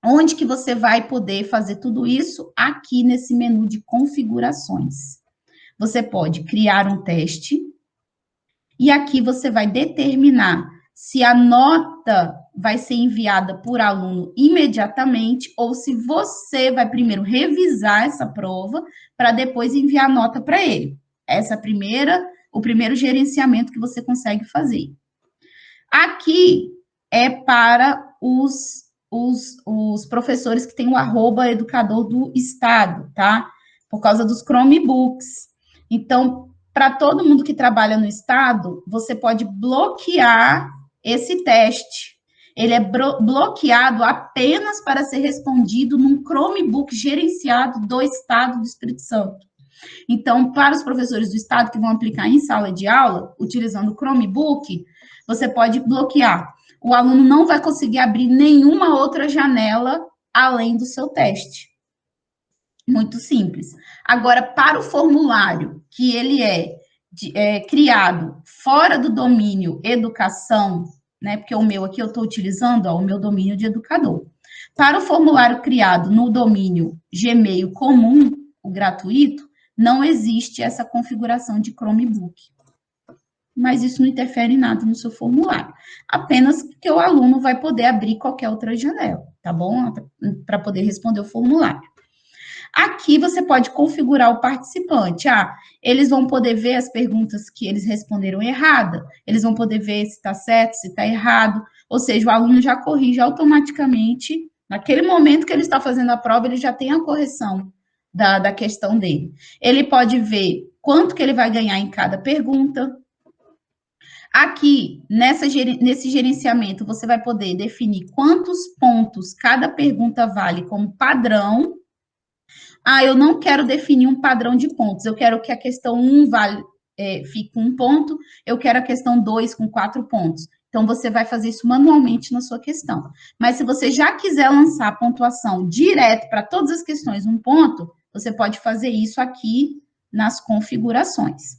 Onde que você vai poder fazer tudo isso? Aqui nesse menu de configurações. Você pode criar um teste, e aqui você vai determinar se a nota vai ser enviada por aluno imediatamente ou se você vai primeiro revisar essa prova para depois enviar a nota para ele. Essa o primeiro gerenciamento que você consegue fazer. Aqui é para os professores que têm o @educador do estado, tá? Por causa dos Chromebooks. Então, para todo mundo que trabalha no estado, você pode bloquear esse teste. Ele é bloqueado apenas para ser respondido num Chromebook gerenciado do estado do Espírito Santo. Então, para os professores do estado que vão aplicar em sala de aula, utilizando o Chromebook, você pode bloquear. O aluno não vai conseguir abrir nenhuma outra janela além do seu teste. Muito simples. Agora, para o formulário, que ele é criado fora do domínio educação, né? Porque o meu aqui eu estou utilizando, ó, o meu domínio de educador. Para o formulário criado no domínio Gmail comum, o gratuito, não existe essa configuração de Chromebook. Mas isso não interfere em nada no seu formulário. Apenas que o aluno vai poder abrir qualquer outra janela, tá bom? Para poder responder o formulário. Aqui você pode configurar o participante. Eles vão poder ver as perguntas que eles responderam errada, eles vão poder ver se está certo, se está errado, ou seja, o aluno já corrige automaticamente, naquele momento que ele está fazendo a prova, ele já tem a correção da questão dele. Ele pode ver quanto que ele vai ganhar em cada pergunta. Aqui, nesse gerenciamento, você vai poder definir quantos pontos cada pergunta vale como padrão. Eu não quero definir um padrão de pontos, eu quero que a questão 1 fique com 1 ponto, eu quero a questão 2 com 4 pontos. Então, você vai fazer isso manualmente na sua questão. Mas, se você já quiser lançar a pontuação direto para todas as questões 1 ponto, você pode fazer isso aqui nas configurações.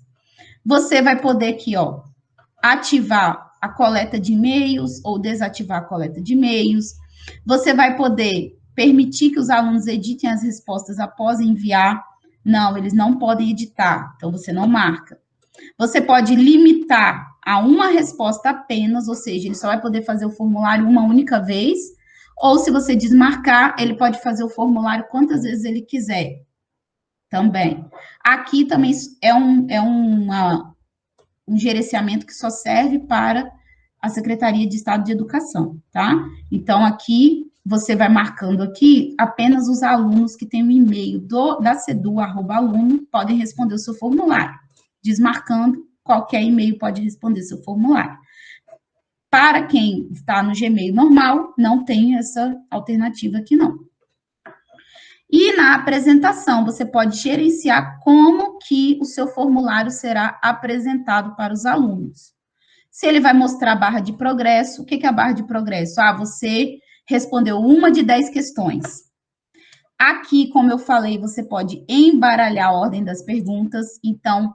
Você vai poder aqui, ó, ativar a coleta de e-mails ou desativar a coleta de e-mails. Você vai poder permitir que os alunos editem as respostas após enviar. Não, eles não podem editar, então você não marca. Você pode limitar a uma resposta apenas, ou seja, ele só vai poder fazer o formulário uma única vez, ou se você desmarcar, ele pode fazer o formulário quantas vezes ele quiser. Também. Aqui também é um gerenciamento que só serve para a Secretaria de Estado de Educação, tá? Então, aqui, você vai marcando aqui, apenas os alunos que têm o e-mail da CEDU, @aluno, podem responder o seu formulário. Desmarcando, qualquer e-mail pode responder seu formulário. Para quem está no Gmail normal, não tem essa alternativa aqui, não. E na apresentação, você pode gerenciar como que o seu formulário será apresentado para os alunos. Se ele vai mostrar a barra de progresso, o que é a barra de progresso? Ah, você respondeu uma de 10 questões. Aqui, como eu falei, você pode embaralhar a ordem das perguntas, então,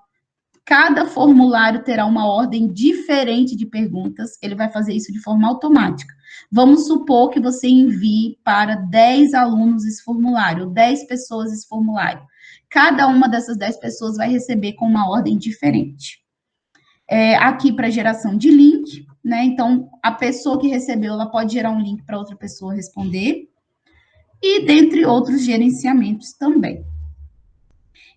cada formulário terá uma ordem diferente de perguntas, ele vai fazer isso de forma automática. Vamos supor que você envie para 10 alunos esse formulário, 10 pessoas esse formulário. Cada uma dessas 10 pessoas vai receber com uma ordem diferente. Aqui para geração de link, né? Então, a pessoa que recebeu, ela pode gerar um link para outra pessoa responder, e dentre outros gerenciamentos também.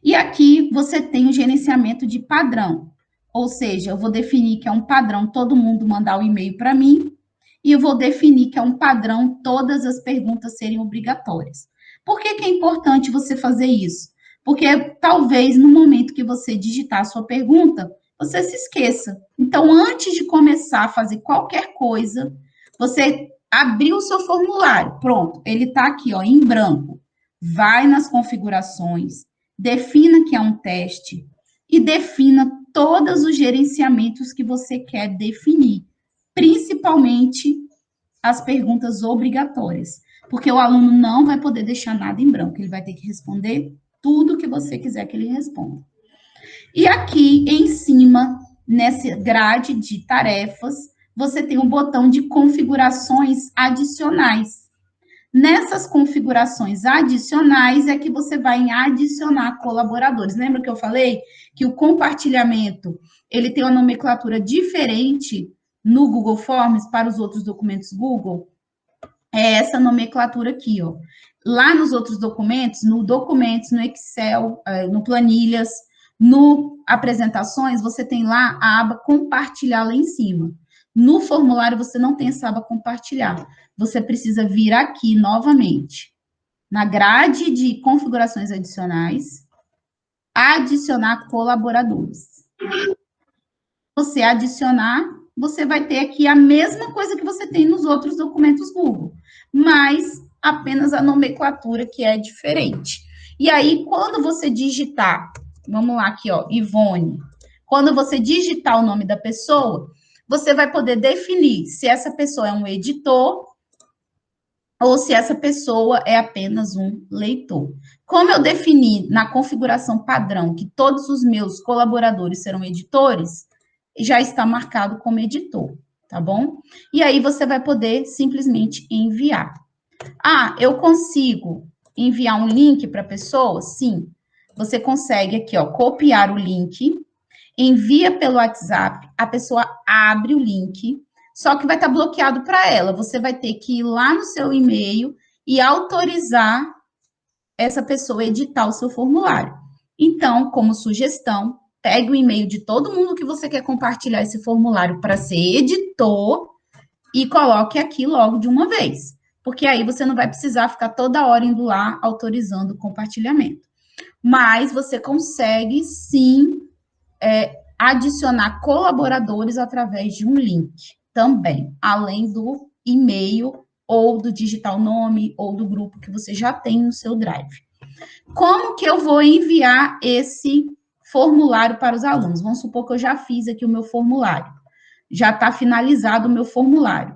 E aqui você tem o gerenciamento de padrão, ou seja, eu vou definir que é um padrão todo mundo mandar o e-mail para mim, e eu vou definir que é um padrão todas as perguntas serem obrigatórias. Por que é importante você fazer isso? Porque talvez no momento que você digitar a sua pergunta, você se esqueça. Então, antes de começar a fazer qualquer coisa, você abriu o seu formulário, pronto, ele está aqui, ó, em branco. Vai nas configurações, defina que é um teste e defina todos os gerenciamentos que você quer definir, principalmente as perguntas obrigatórias, porque o aluno não vai poder deixar nada em branco, ele vai ter que responder tudo que você quiser que ele responda. E aqui em cima, nessa grade de tarefas, você tem um botão de configurações adicionais. Nessas configurações adicionais é que você vai adicionar colaboradores. Lembra que eu falei que o compartilhamento, ele tem uma nomenclatura diferente no Google Forms para os outros documentos Google? É essa nomenclatura aqui, ó. Lá nos outros documentos, no Documentos, no Excel, no Planilhas, no Apresentações, você tem lá a aba Compartilhar lá em cima. No formulário, você não tem essa aba Compartilhar. Você precisa vir aqui novamente, na grade de configurações adicionais, adicionar colaboradores. Você adicionar, você vai ter aqui a mesma coisa que você tem nos outros documentos Google, mas apenas a nomenclatura que é diferente. E aí, quando você digitar, vamos lá aqui, ó, Ivone, quando você digitar o nome da pessoa, você vai poder definir se essa pessoa é um editor ou se essa pessoa é apenas um leitor. Como eu defini na configuração padrão que todos os meus colaboradores serão editores, já está marcado como editor, tá bom? E aí você vai poder simplesmente enviar. Ah, eu consigo enviar um link para a pessoa? Sim. Você consegue aqui, ó, copiar o link, envia pelo WhatsApp, a pessoa abre o link, só que vai estar bloqueado para ela. Você vai ter que ir lá no seu e-mail e autorizar essa pessoa a editar o seu formulário. Então, como sugestão, pegue o e-mail de todo mundo que você quer compartilhar esse formulário para ser editor e coloque aqui logo de uma vez. Porque aí você não vai precisar ficar toda hora indo lá autorizando o compartilhamento. Mas você consegue, sim, adicionar colaboradores através de um link também, além do e-mail ou do digital nome ou do grupo que você já tem no seu Drive. Como que eu vou enviar esse formulário para os alunos? Vamos supor que eu já fiz aqui o meu formulário. Já está finalizado o meu formulário.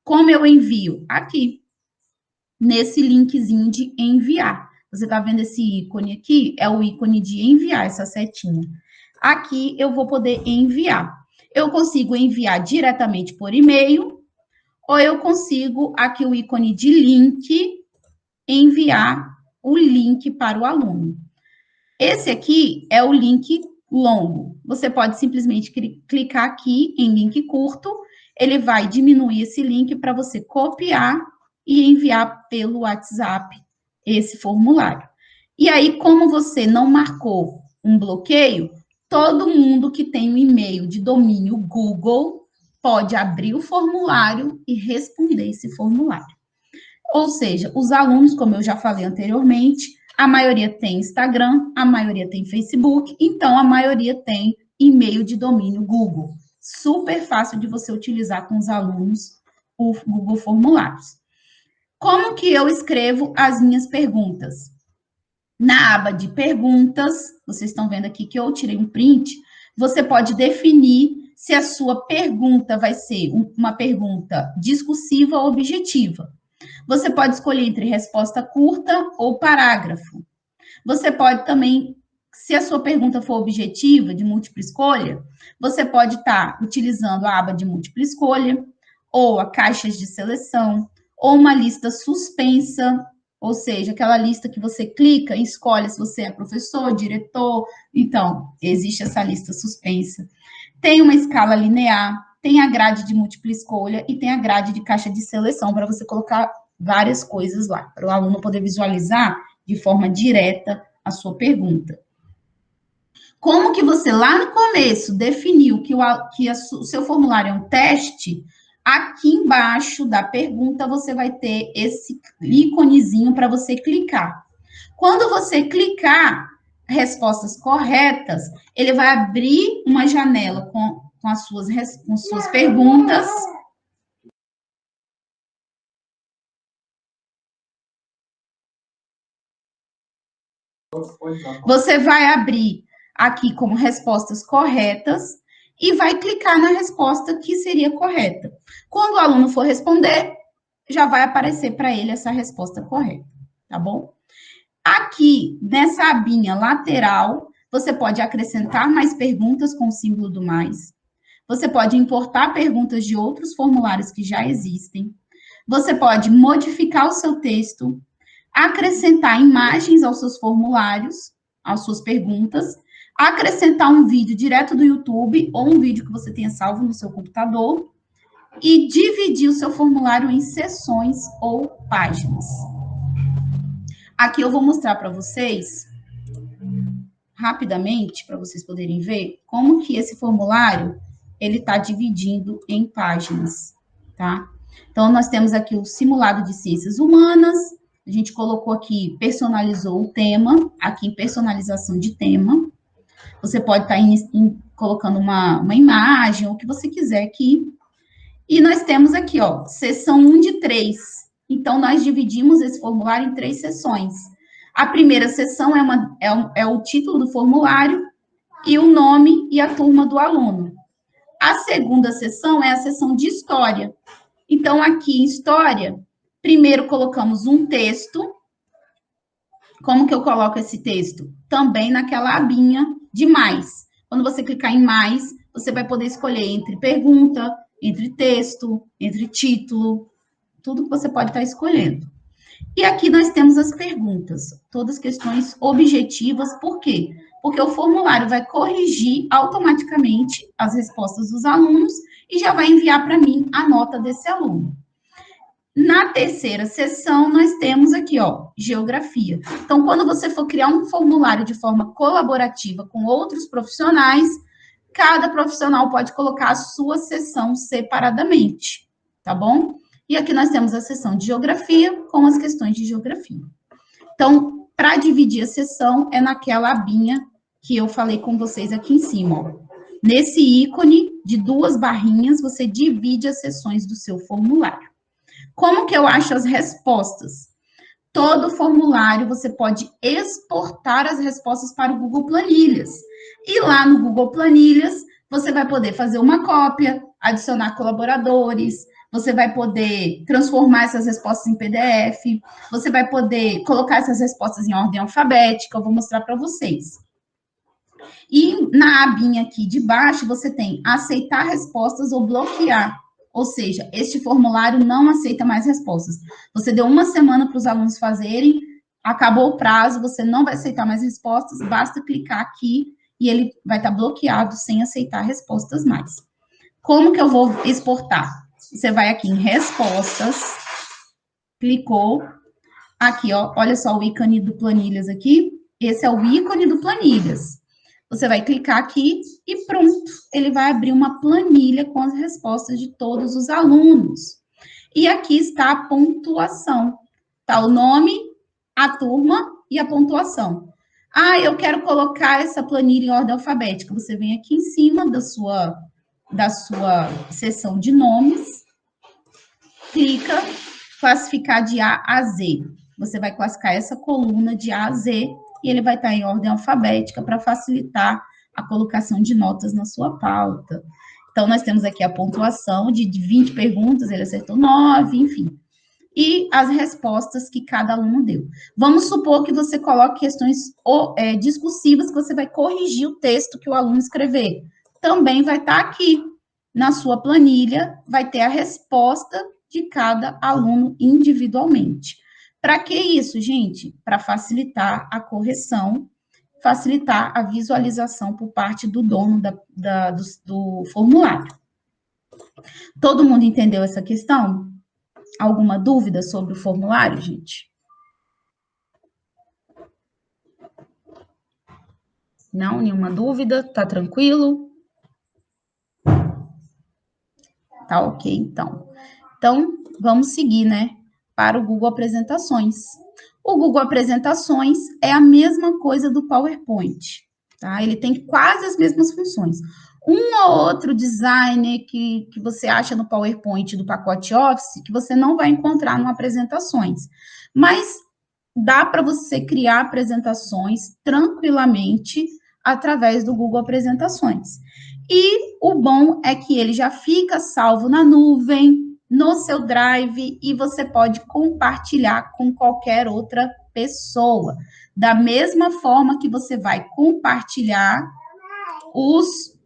Como eu envio? Aqui, nesse linkzinho de enviar. Você está vendo esse ícone aqui? É o ícone de enviar, essa setinha. Aqui eu vou poder enviar. Eu consigo enviar diretamente por e-mail, ou eu consigo, aqui o ícone de link, enviar o link para o aluno. Esse aqui é o link longo. Você pode simplesmente clicar aqui em link curto, ele vai diminuir esse link para você copiar e enviar pelo WhatsApp esse formulário. E aí, como você não marcou um bloqueio, todo mundo que tem um e-mail de domínio Google pode abrir o formulário e responder esse formulário. Ou seja, os alunos, como eu já falei anteriormente, a maioria tem Instagram, a maioria tem Facebook, então a maioria tem e-mail de domínio Google. Super fácil de você utilizar com os alunos o Google Formulários. Como que eu escrevo as minhas perguntas? Na aba de perguntas, vocês estão vendo aqui que eu tirei um print, você pode definir se a sua pergunta vai ser uma pergunta discursiva ou objetiva. Você pode escolher entre resposta curta ou parágrafo. Você pode também, se a sua pergunta for objetiva, de múltipla escolha, você pode estar utilizando a aba de múltipla escolha, ou a caixas de seleção, ou uma lista suspensa, ou seja, aquela lista que você clica e escolhe se você é professor, diretor. Então, existe essa lista suspensa. Tem uma escala linear, tem a grade de múltipla escolha e tem a grade de caixa de seleção para você colocar várias coisas lá, para o aluno poder visualizar de forma direta a sua pergunta. Como que você lá no começo definiu que o seu formulário é um teste, aqui embaixo da pergunta você vai ter esse íconezinho para você clicar. Quando você clicar respostas corretas, ele vai abrir uma janela com as suas perguntas. Você vai abrir aqui como respostas corretas e vai clicar na resposta que seria correta. Quando o aluno for responder, já vai aparecer para ele essa resposta correta, tá bom? Aqui, nessa abinha lateral, você pode acrescentar mais perguntas com o símbolo do mais. Você pode importar perguntas de outros formulários que já existem. Você pode modificar o seu texto, acrescentar imagens aos seus formulários, às suas perguntas, acrescentar um vídeo direto do YouTube ou um vídeo que você tenha salvo no seu computador e dividir o seu formulário em seções ou páginas. Aqui eu vou mostrar para vocês, rapidamente, para vocês poderem ver, como que esse formulário, ele está dividindo em páginas, tá? Então, nós temos aqui o simulado de ciências humanas, a gente colocou aqui, personalizou o tema, aqui em personalização de tema. Você pode estar colocando uma imagem, ou o que você quiser aqui. E nós temos aqui, ó, seção 1 de 3. Então, nós dividimos esse formulário em 3 seções. A primeira seção é o título do formulário e o nome e a turma do aluno. A segunda seção é a seção de história. Então, aqui em história, primeiro colocamos um texto. Como que eu coloco esse texto? Também naquela abinha de mais. Quando você clicar em mais, você vai poder escolher entre pergunta, entre texto, entre título, tudo que você pode estar escolhendo. E aqui nós temos as perguntas, todas questões objetivas, por quê? Porque o formulário vai corrigir automaticamente as respostas dos alunos e já vai enviar para mim a nota desse aluno. Na terceira sessão, nós temos aqui, ó, geografia. Então, quando você for criar um formulário de forma colaborativa com outros profissionais, cada profissional pode colocar a sua sessão separadamente, tá bom? E aqui nós temos a sessão de geografia com as questões de geografia. Então, para dividir a sessão, é naquela abinha que eu falei com vocês aqui em cima, ó. Nesse ícone de 2 barrinhas, você divide as sessões do seu formulário. Como que eu acho as respostas? Todo formulário você pode exportar as respostas para o Google Planilhas. E lá no Google Planilhas, você vai poder fazer uma cópia, adicionar colaboradores, você vai poder transformar essas respostas em PDF, você vai poder colocar essas respostas em ordem alfabética, eu vou mostrar para vocês. E na abinha aqui de baixo, você tem aceitar respostas ou bloquear. Ou seja, este formulário não aceita mais respostas. Você deu 1 semana para os alunos fazerem, acabou o prazo, você não vai aceitar mais respostas, basta clicar aqui e ele vai estar bloqueado sem aceitar respostas mais. Como que eu vou exportar? Você vai aqui em respostas, clicou, aqui, ó, olha só o ícone do planilhas aqui, esse é o ícone do planilhas. Você vai clicar aqui e pronto, ele vai abrir uma planilha com as respostas de todos os alunos. E aqui está a pontuação. Tá o nome, a turma e a pontuação. Ah, eu quero colocar essa planilha em ordem alfabética. Você vem aqui em cima da sua seção de nomes, clica, classificar de A a Z. Você vai classificar essa coluna de A a Z e ele vai estar em ordem alfabética para facilitar a colocação de notas na sua pauta. Então, nós temos aqui a pontuação de 20 perguntas, ele acertou 9, enfim. E as respostas que cada aluno deu. Vamos supor que você coloque questões discursivas, que você vai corrigir o texto que o aluno escrever. Também vai estar aqui na sua planilha, vai ter a resposta de cada aluno individualmente. Para que isso, gente? Para facilitar a correção, facilitar a visualização por parte do dono do formulário. Todo mundo entendeu essa questão? Alguma dúvida sobre o formulário, gente? Não? Nenhuma dúvida? Tá tranquilo? Tá ok, então. Então, vamos seguir, né, para o Google Apresentações. O Google Apresentações é a mesma coisa do PowerPoint, tá? Ele tem quase as mesmas funções. Um ou outro designer que você acha no PowerPoint do pacote Office, que você não vai encontrar no Apresentações. Mas dá para você criar apresentações tranquilamente através do Google Apresentações. E o bom é que ele já fica salvo na nuvem, no seu Drive, e você pode compartilhar com qualquer outra pessoa. Da mesma forma que você vai compartilhar os...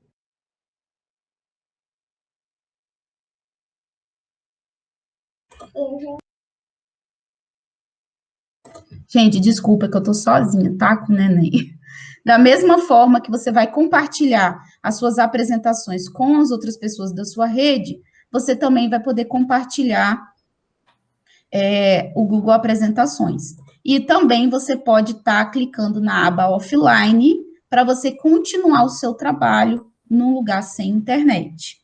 Gente, desculpa que eu tô sozinha, tá? Com o neném. Da mesma forma que você vai compartilhar as suas apresentações com as outras pessoas da sua rede, você também vai poder compartilhar o Google Apresentações. E também você pode estar clicando na aba offline para você continuar o seu trabalho num lugar sem internet.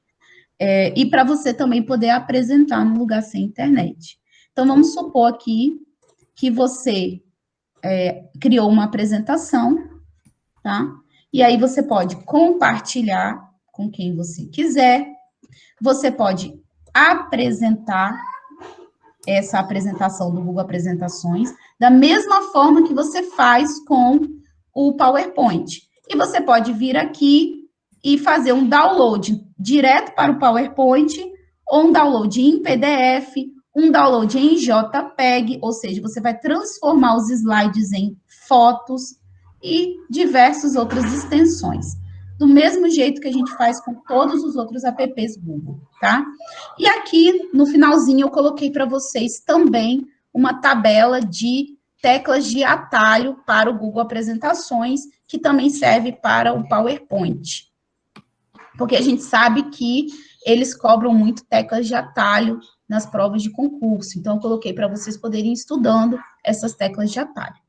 E para você também poder apresentar num lugar sem internet. Então, vamos supor aqui que você criou uma apresentação, tá? E aí você pode compartilhar com quem você quiser, você pode apresentar essa apresentação do Google Apresentações da mesma forma que você faz com o PowerPoint. E você pode vir aqui e fazer um download direto para o PowerPoint, ou um download em PDF, um download em JPEG, ou seja, você vai transformar os slides em fotos e diversas outras extensões. Do mesmo jeito que a gente faz com todos os outros apps Google, tá? E aqui, no finalzinho, eu coloquei para vocês também uma tabela de teclas de atalho para o Google Apresentações, que também serve para o PowerPoint. Porque a gente sabe que eles cobram muito teclas de atalho nas provas de concurso. Então, eu coloquei para vocês poderem ir estudando essas teclas de atalho.